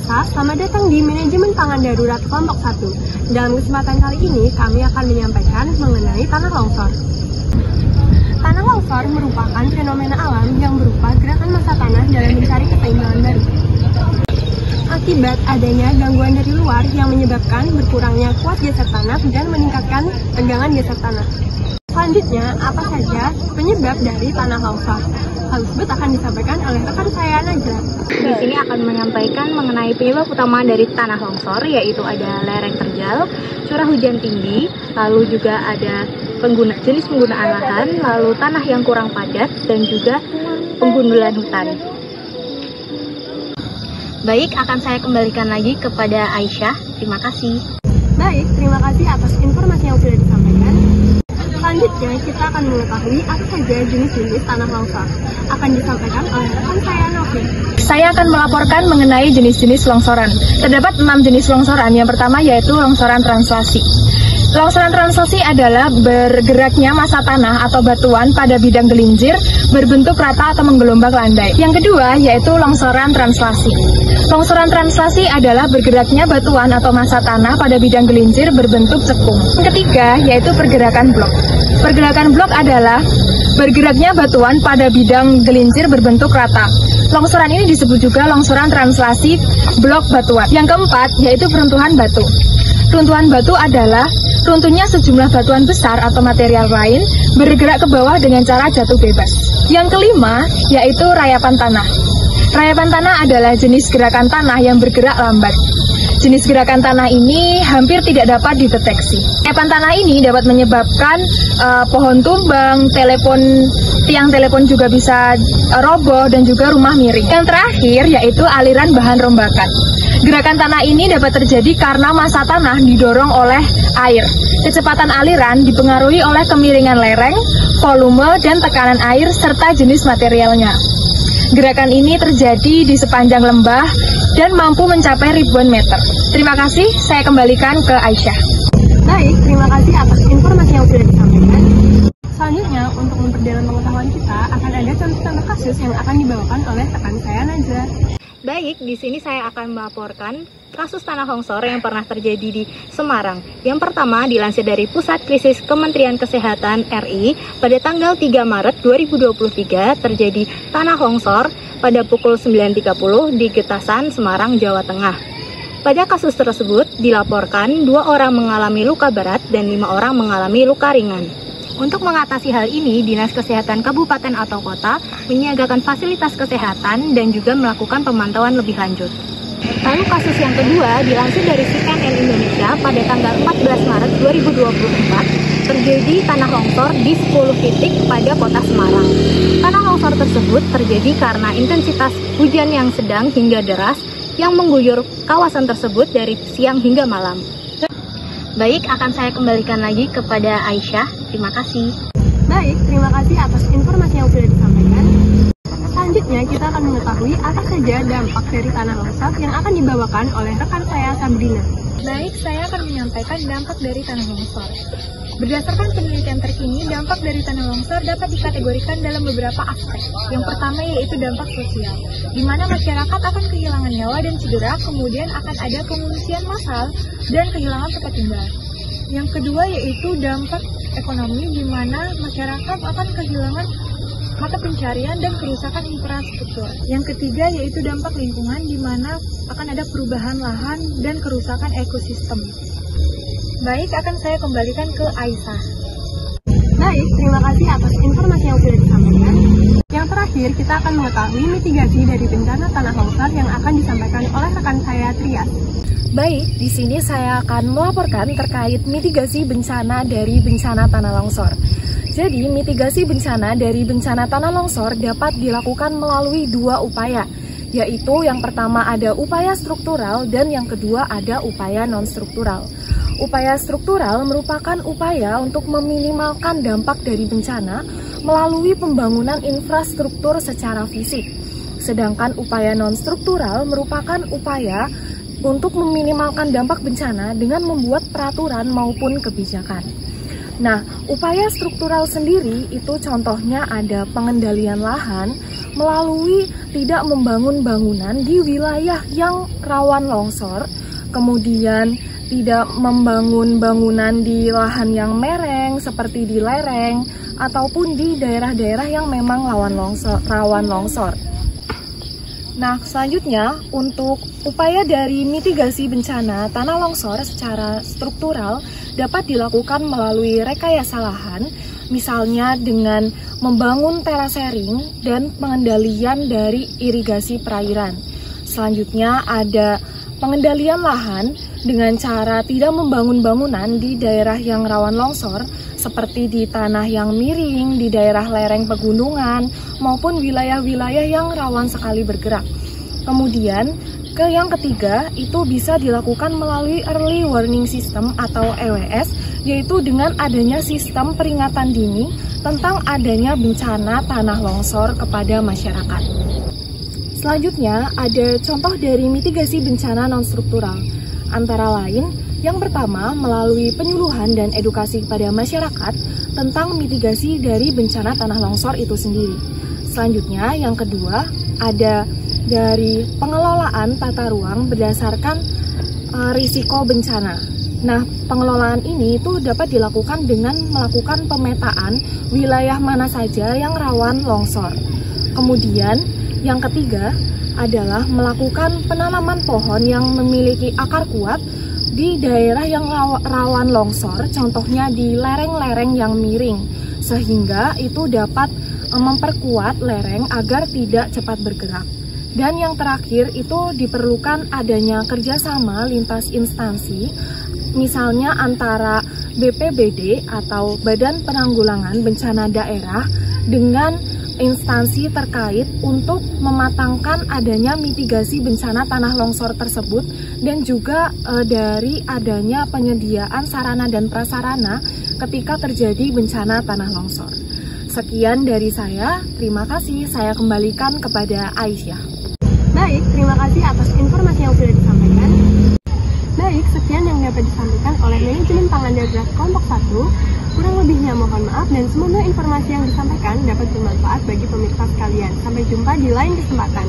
pemirsa, selamat datang di Manajemen Pangan Darurat Kelompok 1. Dalam kesempatan kali ini, kami akan menyampaikan mengenai tanah longsor. Tanah longsor merupakan fenomena alam yang berupa gerakan massa tanah dalam mencari keseimbangan baru. Akibat adanya gangguan dari luar yang menyebabkan berkurangnya kuat geser tanah dan meningkatkan tegangan geser tanah. Selanjutnya, apa saja penyebab dari tanah longsor? Hal tersebut akan disampaikan oleh rekan saya, Najla. Di sini akan menyampaikan mengenai penyebab utama dari tanah longsor, yaitu ada lereng terjal, curah hujan tinggi, lalu juga ada jenis penggunaan lahan, lalu tanah yang kurang padat, dan juga penggundulan hutan. Baik, akan saya kembalikan lagi kepada Aisyah. Terima kasih. Baik, terima kasih atas informasi yang sudah disampaikan. Selanjutnya, kita akan mengetahui apa saja jenis-jenis tanah longsor. Akan disampaikan oleh rekan saya, Novi. Saya akan melaporkan mengenai jenis-jenis longsoran. Terdapat 6 jenis longsoran. Yang pertama yaitu longsoran translasi. Longsoran translasi adalah bergeraknya massa tanah atau batuan pada bidang gelincir berbentuk rata atau menggelombang landai. Yang kedua yaitu longsoran translasi. Longsoran translasi adalah bergeraknya batuan atau massa tanah pada bidang gelincir berbentuk cekung. Yang ketiga yaitu pergerakan blok. Pergerakan blok adalah bergeraknya batuan pada bidang gelincir berbentuk rata. Longsoran ini disebut juga longsoran translasi blok batuan. Yang keempat yaitu peruntuhan batu. Runtuhan batu adalah runtuhnya sejumlah batuan besar atau material lain bergerak ke bawah dengan cara jatuh bebas. Yang kelima yaitu rayapan tanah. Rayapan tanah adalah jenis gerakan tanah yang bergerak lambat. Jenis gerakan tanah ini hampir tidak dapat dideteksi. Rayapan tanah ini dapat menyebabkan pohon tumbang, tiang telepon juga bisa roboh, dan juga rumah miring. Yang terakhir yaitu aliran bahan rombakan. Gerakan tanah ini dapat terjadi karena massa tanah didorong oleh air. Kecepatan aliran dipengaruhi oleh kemiringan lereng, volume, dan tekanan air, serta jenis materialnya. Gerakan ini terjadi di sepanjang lembah dan mampu mencapai ribuan meter. Terima kasih, saya kembalikan ke Aisyah. Baik, terima kasih atas informasi yang sudah disampaikan. Selanjutnya, untuk memperdalam pengetahuan kita, akan ada contoh kasus yang akan dibawakan oleh rekan saya, Najla. Baik, di sini saya akan melaporkan kasus tanah longsor yang pernah terjadi di Semarang. Yang pertama dilansir dari Pusat Krisis Kementerian Kesehatan RI, pada tanggal 3 Maret 2023 terjadi tanah longsor pada pukul 9.30 di Getasan, Semarang, Jawa Tengah. Pada kasus tersebut dilaporkan 2 orang mengalami luka berat dan 5 orang mengalami luka ringan. Untuk mengatasi hal ini, Dinas Kesehatan Kabupaten atau Kota menyiagakan fasilitas kesehatan dan juga melakukan pemantauan lebih lanjut. Lalu kasus yang kedua dilansir dari CNN Indonesia pada tanggal 14 Maret 2024 terjadi tanah longsor di 10 titik pada kota Semarang. Tanah longsor tersebut terjadi karena intensitas hujan yang sedang hingga deras yang mengguyur kawasan tersebut dari siang hingga malam. Baik, akan saya kembalikan lagi kepada Aisyah. Terima kasih. Baik, terima kasih atas informasi yang sudah disampaikan. Selanjutnya, kita akan mengetahui apa saja dampak dari tanah longsor yang akan dibawakan oleh rekan saya, Sabrina. Baik, saya akan menyampaikan dampak dari tanah longsor. Berdasarkan penelitian terkini, dampak dari tanah longsor dapat dikategorikan dalam beberapa aspek. Yang pertama yaitu dampak sosial, di mana masyarakat akan kehilangan nyawa dan cedera, kemudian akan ada pengungsian massal dan kehilangan tempat tinggal. Yang kedua yaitu dampak ekonomi, di mana masyarakat akan kehilangan mata pencarian dan kerusakan infrastruktur. Yang ketiga yaitu dampak lingkungan, di mana akan ada perubahan lahan dan kerusakan ekosistem. Baik, akan saya kembalikan ke Aisyah. Baik, terima kasih atas informasi yang sudah disampaikan. Yang terakhir, kita akan mengetahui mitigasi dari bencana tanah longsor yang akan disampaikan oleh rekan saya, Trias. Baik, di sini saya akan melaporkan terkait mitigasi bencana dari bencana tanah longsor. Jadi, mitigasi bencana dari bencana tanah longsor dapat dilakukan melalui 2 upaya, yaitu yang pertama ada upaya struktural dan yang kedua ada upaya non-struktural. Upaya struktural merupakan upaya untuk meminimalkan dampak dari bencana melalui pembangunan infrastruktur secara fisik. Sedangkan upaya non-struktural merupakan upaya untuk meminimalkan dampak bencana dengan membuat peraturan maupun kebijakan. Nah, upaya struktural sendiri itu contohnya ada pengendalian lahan, melalui tidak membangun bangunan di wilayah yang rawan longsor, kemudian tidak membangun bangunan di lahan yang mereng seperti di lereng ataupun di daerah-daerah yang memang rawan longsor. Nah, selanjutnya untuk upaya dari mitigasi bencana tanah longsor secara struktural dapat dilakukan melalui rekayasa lahan, misalnya dengan membangun terasering dan pengendalian dari irigasi perairan. Selanjutnya ada pengendalian lahan dengan cara tidak membangun bangunan di daerah yang rawan longsor, seperti di tanah yang miring, di daerah lereng pegunungan, maupun wilayah-wilayah yang rawan sekali bergerak. Kemudian, yang ketiga itu bisa dilakukan melalui Early Warning System atau EWS, yaitu dengan adanya sistem peringatan dini tentang adanya bencana tanah longsor kepada masyarakat. Selanjutnya, ada contoh dari mitigasi bencana non-struktural, antara lain yang pertama, melalui penyuluhan dan edukasi kepada masyarakat tentang mitigasi dari bencana tanah longsor itu sendiri. Selanjutnya, yang kedua, ada dari pengelolaan tata ruang berdasarkan risiko bencana. Nah, pengelolaan ini itu dapat dilakukan dengan melakukan pemetaan wilayah mana saja yang rawan longsor. Kemudian, yang ketiga adalah melakukan penanaman pohon yang memiliki akar kuat di daerah yang rawan longsor, contohnya di lereng-lereng yang miring, sehingga itu dapat memperkuat lereng agar tidak cepat bergerak. Dan yang terakhir itu diperlukan adanya kerjasama lintas instansi, misalnya antara BPBD atau Badan Penanggulangan Bencana Daerah dengan instansi terkait untuk mematangkan adanya mitigasi bencana tanah longsor tersebut dan juga dari adanya penyediaan sarana dan prasarana ketika terjadi bencana tanah longsor. Sekian dari saya, terima kasih. Saya kembalikan kepada Aisyah. Baik, terima kasih atas informasi yang sudah disampaikan. Baik, sekian yang dapat disampaikan oleh Manajemen Pangan Darurat Kelompok 1. Kurang lebihnya mohon maaf dan semoga informasi yang disampaikan dapat bermanfaat bagi pemirsa sekalian. Sampai jumpa di lain kesempatan.